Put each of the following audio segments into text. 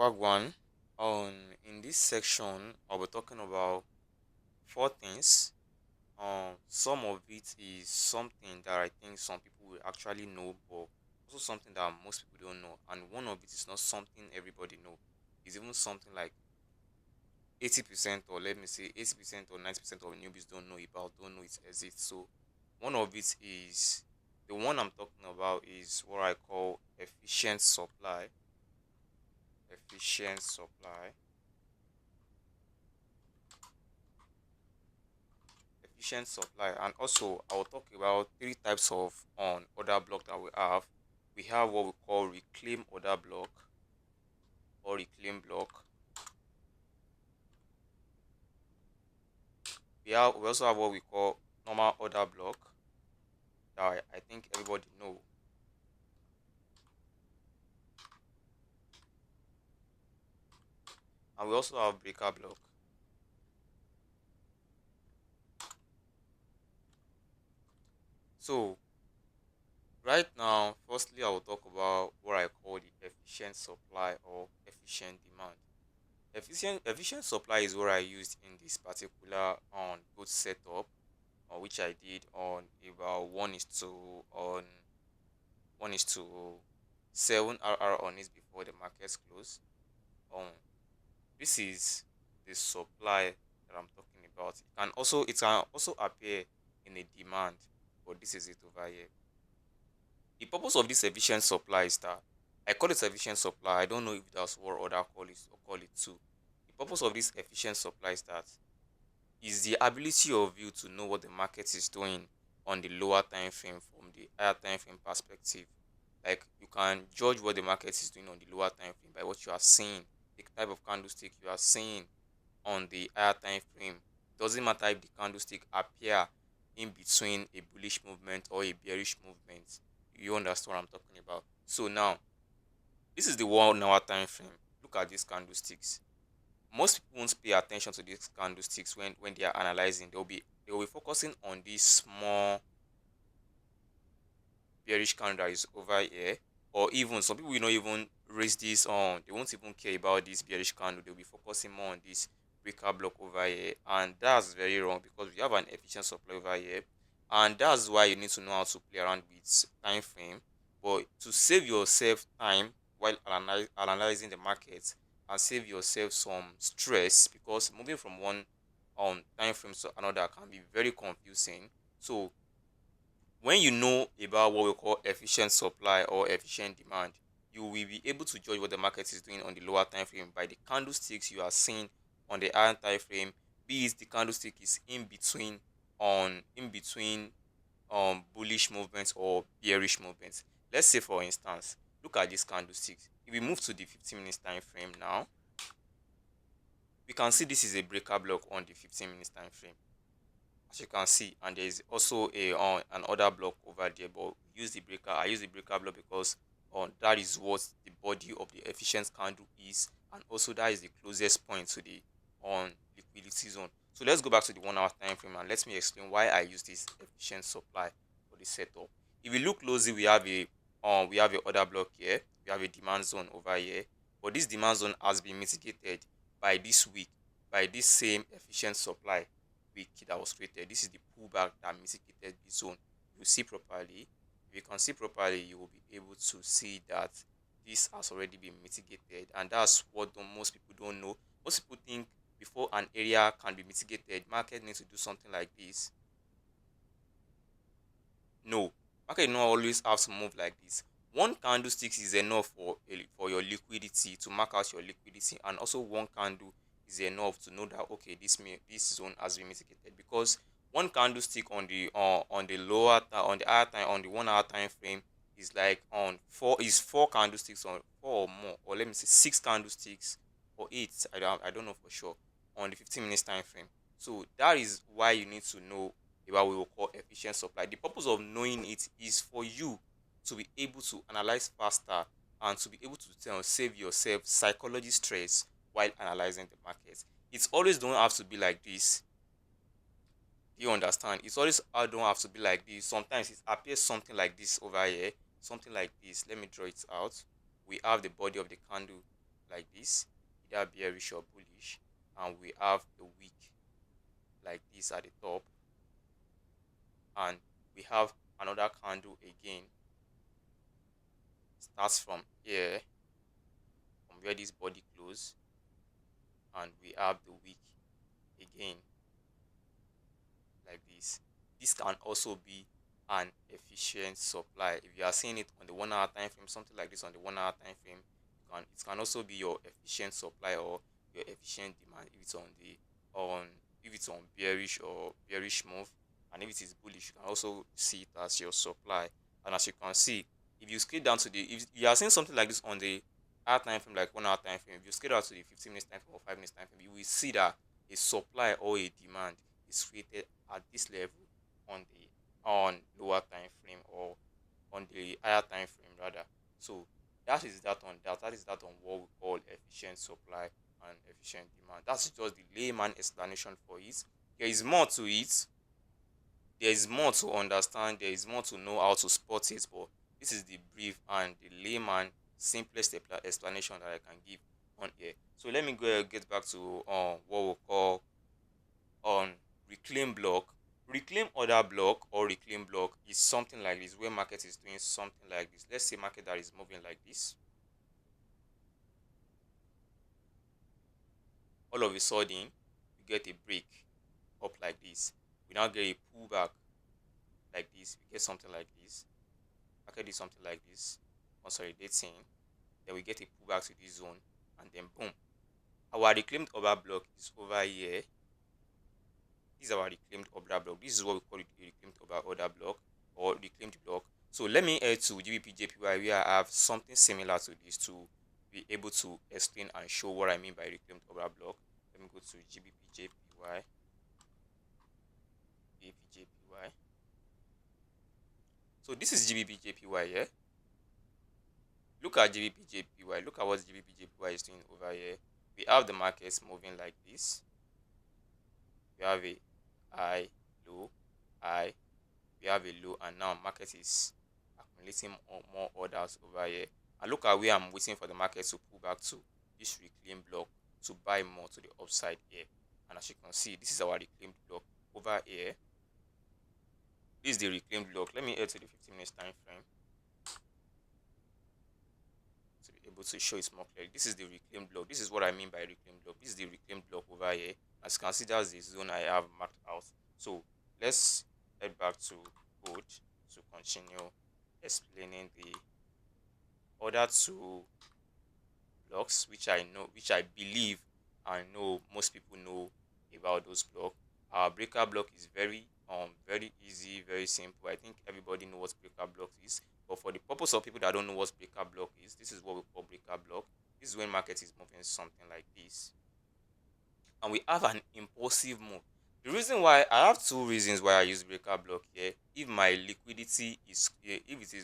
Wagwan. In this section, I'll be talking about four things. Some of it is something that I think some people will actually know, but also something that most people don't know. And one of it is not something everybody know. It's even something like 80%, or let me say 80% or 90% of newbies don't know it exists. So one of it is the one I'm talking about is what I call efficient supply. Efficient supply. Efficient supply. And also I will talk about three types of order block that we have. We have what we call reclaim order block or reclaim block. We also have what we call normal order block that I think everybody know. And we also have breaker block. So right now, firstly I will talk about what I call the efficient supply or efficient demand. Efficient supply is what I used in this particular on good setup, which I did on about one is to 7 RR on it before the markets close. Um, this is the supply that I'm talking about. It can also appear in a demand, but this is it over here. The purpose of this efficient supply is that I call it efficient supply. I don't know if that's what other call it or call it too. The purpose of this efficient supply is the ability of you to know what the market is doing on the lower time frame from the higher time frame perspective. Like you can judge what the market is doing on the lower time frame by what you are seeing, the type of candlestick you are seeing on the higher time frame. Doesn't matter if the candlestick appear in between a bullish movement or a bearish movement. You understand what I'm talking about. So now this is the 1 hour time frame. Look at these candlesticks. Most people won't pay attention to these candlesticks when they are analyzing. They'll be focusing on this small bearish candle that is over here, or even some people will not even raise this on. They won't even care about this bearish candle. They'll be focusing more on this breaker block over here, and that's very wrong because we have an efficient supply over here, and that's why you need to know how to play around with time frame. But to save yourself time while analyzing the market and save yourself some stress, because moving from one time frame to another can be very confusing. So when you know about what we call efficient supply or efficient demand, you will be able to judge what the market is doing on the lower time frame by the candlesticks you are seeing on the higher time frame. Be it the candlestick is in between bullish movements or bearish movements. Let's say for instance, look at this candlestick. If we move to the 15 minutes time frame now, we can see this is a breaker block on the 15 minutes time frame, as you can see, and there is also a an other block over there, but I use the breaker block because that is what the body of the efficient candle is, and also that is the closest point to the on liquidity zone. So let's go back to the 1 hour time frame and let me explain why I use this efficient supply for the setup. If we look closely, we have a other block here, we have a demand zone over here, but this demand zone has been mitigated by this week by this same efficient supply week that was created. This is the pullback that mitigated the zone. You see properly. If you can see properly, you will be able to see that this has already been mitigated, and that's what most people don't know. Most people think before an area can be mitigated, market needs to do something like this. No, market do not always have to move like this. One candlestick is enough for your liquidity to mark out your liquidity, and also one candle is enough to know that okay, this zone has been mitigated, because one candlestick on the on the higher time on the 1 hour time frame is like on four candlesticks on four or more, or let me say six candlesticks or eight. I don't know for sure on the 15 minutes time frame. So that is why you need to know about what we will call efficient supply. The purpose of knowing it is for you to be able to analyze faster and to be able to save yourself psychology stress while analyzing the market. It's always don't have to be like this. Do you understand? It's always don't have to be like this. Sometimes it appears something like this over here, something like this. Let me draw it out. We have the body of the candle like this, either bearish or bullish, and we have a wick like this at the top, and we have another candle again, starts from here, from where this body close, and we have the wick again like this. This can also be an efficient supply. If you are seeing it on the 1 hour time frame, something like this on the 1 hour time frame, it can also be your efficient supply or your efficient demand if it's on the on if it's on bearish or bearish move, and if it is bullish, you can also see it as your supply. And as you can see, if you scale down to the if you are seeing something like this on the hour time frame, like 1 hour time frame, if you scale down to the 15 minutes time frame or 5 minutes time frame, you will see that a supply or a demand is created at this level on the on lower time frame or on the higher time frame rather. So that is that on what we call efficient supply and efficient demand. That's just the layman explanation for it. There is more to it. There is more to understand. There is more to know how to spot it. But this is the brief and the layman simplest explanation that I can give on here. So let me go get back to what we call on reclaim block. Reclaim order block or reclaim block is something like this, where market is doing something like this. Let's say market that is moving like this. All of a sudden, you get a break up like this. We now get a pullback like this. We get something like this. Market is something like this, consolidating. Then we get a pullback to this zone, and then boom. Our reclaimed order block is over here. This is our reclaimed order block. This is what we call it, a reclaimed order block or reclaimed block. So let me head to GBP JPY where I have something similar to this to be able to explain and show what I mean by reclaimed order block. Let me go to GBP JPY. So this is GBP JPY here. Look at GBP JPY. Look at what GBP JPY is doing over here. We have the markets moving like this. We have a high, low, high. We have a low, and now market is accumulating more orders over here. And look at where I'm waiting for the market to pull back to this reclaim block to buy more to the upside here. And as you can see, this is our reclaimed block over here. This is the reclaimed block. Let me head to the 15 minutes time frame to be able to show it more clearly. This is the reclaimed block. This is what I mean by reclaimed block. This is the reclaimed block over here. As you can see, that's the zone I have marked out. So let's head back to code to continue explaining the other two blocks, which I believe I know most people know about those blocks. Our breaker block is very easy, very simple. I think everybody knows what breaker block is. But for the purpose of people that don't know what breaker block is, this is what we call breaker block. This is when market is moving something like this, and we have an impulsive move. The reason why I have two reasons why I use breaker block here. If my liquidity is if it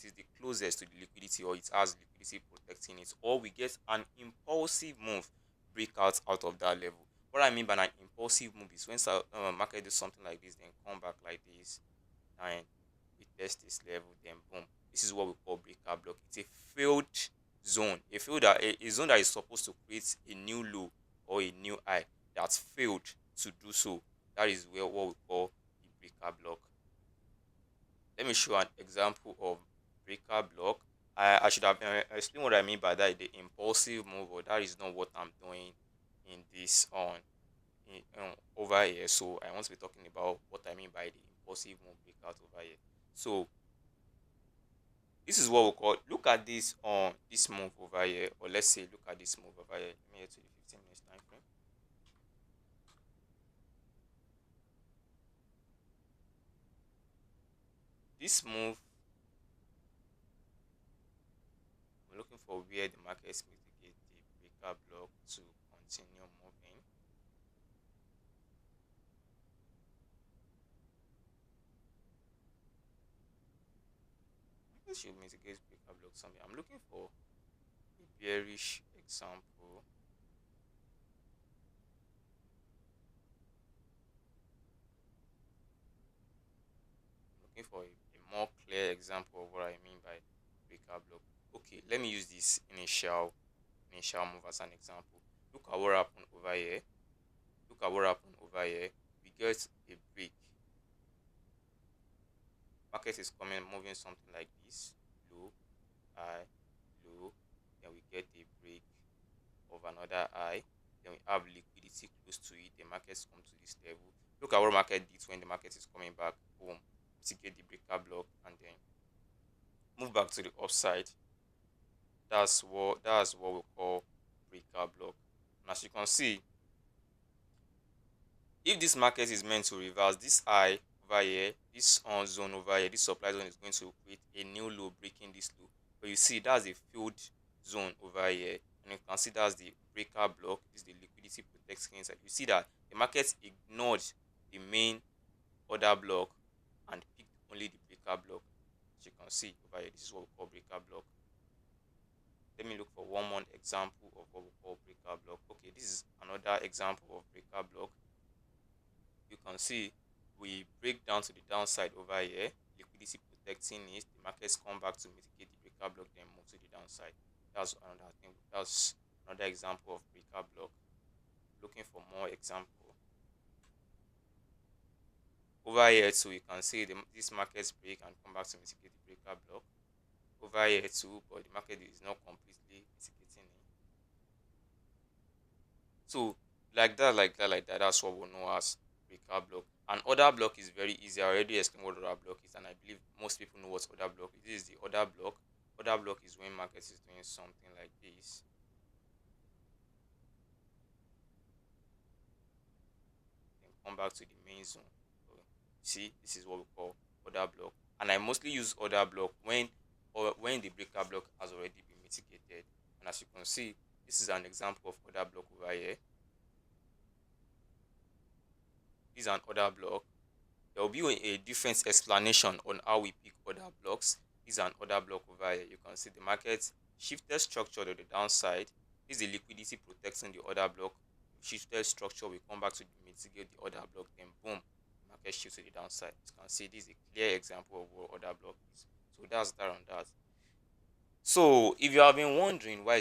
is the closest to the liquidity, or it has liquidity protecting it, or we get an impulsive move breakout out of that level. What I mean by an impulsive move is when market does something like this, then come back like this, and we test this level, then boom. This is what we call breaker block. It's a failed zone, a zone that is supposed to create a new low or a new high that's failed to do so. That is where what we call the breaker block. Let me show an example of breaker block. I should have explained what I mean by that, the impulsive move, or that is not what I'm doing in this over here. So I want to be talking about what I mean by the impulsive move breakout over here. So this is what we call, look at this on this move over here, or let's say look at this move over here. Let me get to the 15 minutes time frame. This move, I'm looking for where the markets mitigate the breaker block to continue moving. This should mitigate breaker block something. I'm looking for a bearish example. Looking for a more clear example of what I mean by breaker block. Okay, let me use this initial move as an example. Look at what happened over here. Look at what happened over here. We get a break. Market is coming, moving something like this. Low, high, low. Then we get a break of another high. Then we have liquidity close to it. The markets come to this level. Look at what market did when the market is coming back. Boom. Mitigate the breaker block and then move back to the upside. That's what we call breaker block. And as you can see, if this market is meant to reverse this high over here, this on zone over here, this supply zone is going to create a new low breaking this low. But you see, that's a filled zone over here, and you can see that's the breaker block. This is the liquidity protecting inside. You see that the market ignored the main order block and picked only the breaker block. As you can see over here, this is what we call breaker block. Let me look for one more example of what we call breaker block. Okay, this is another example of breaker block. You can see we break down to the downside over here, liquidity protecting it, the markets come back to mitigate the breaker block, then move to the downside. That's another thing. That's another example of breaker block. Looking for more example over here too, you can see this markets break and come back to mitigate the breaker block over here too, but the market is not completely mitigating it. So like that, that's what we know as breaker block. And order block is very easy. I already explained what order block is, and I believe most people know what order block is. This is the order block. Order block is when market is doing something like this. Then come back to the main zone. So, see, this is what we call order block. And I mostly use order block when the breaker block has already been mitigated. And as you can see, this is an example of order block over here. This is an order block. There will be a different explanation on how we pick order blocks. This is an order block over here. You can see the market shifted structure to the downside. This is the liquidity protecting the order block. Shifted structure, we come back to mitigate the order block, then boom, the market shifts to the downside. You can see this is a clear example of what order block is. So that's that on that. So if you have been wondering why